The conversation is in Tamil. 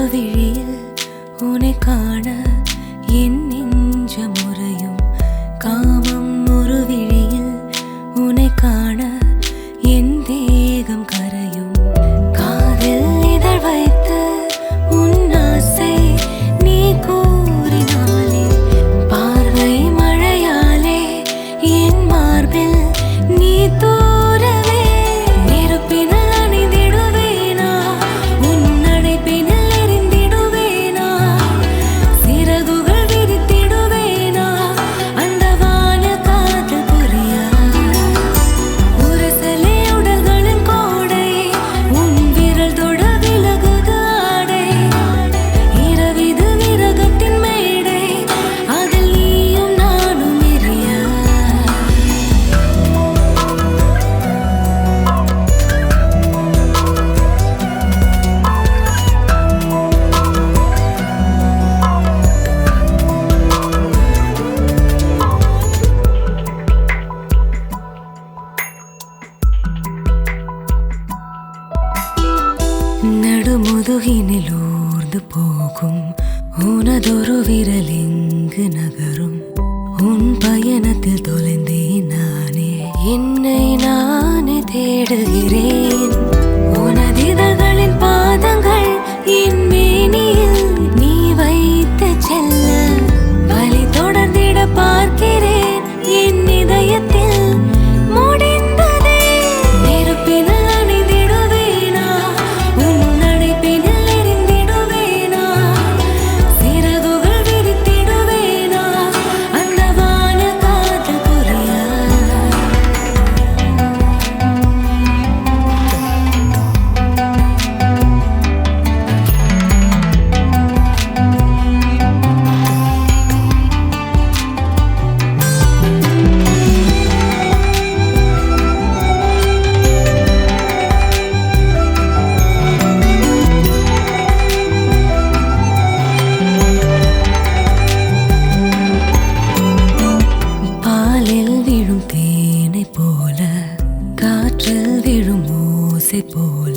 ஒரு விழியில் உன்னை காண என் நெஞ்ச முறையும் காமம் ஒரு விழியில் உன்னை காண என் தேகம் கரையும் காதில் இதழ் வைத்து உன் ஆசை நீ கூறினாலே பார்வை மழையாலே என் மார்பில் நீ தூரவே நெருப்பினில் அணிந்திடுவேனா உன் அணைப்பினில் எரிந்திடுவேனா சிறகுகள் விரித்திடுவேனா அந்த வான காதல் புரியா உரசலே உடல்களின் கோடை உன் விரல் தொட விலகுது ஆடை இரவிது விரகத்தின் மேடை அதில் நீயும் நானும் எரியா நடுமுதுகினில் ஊர்ந்து போகும் உனதொரு விரல் எங்கு நகரும் உன் பயணத்தில் தொலைந்தேன் நானே என்னை நானே தேடுகிறேன் உனதிதழ்களின் பாதங்கள் என் மேனியில் நீ வைத்து செல்ல வழி தொடர்ந்திட பார்க்கிறேன் என் இதயத்தில் முடிந்ததே நெருப்பினில் அணிந்திடுவேனா உன் அணைப்பினில் எரிந்திடுவேனா சிறகுகள் விரித்திடுவேனா அந்த வான காதல் புரியா பாலில் விழும் தேனை போல காற்றில் விழும் ஓசை போல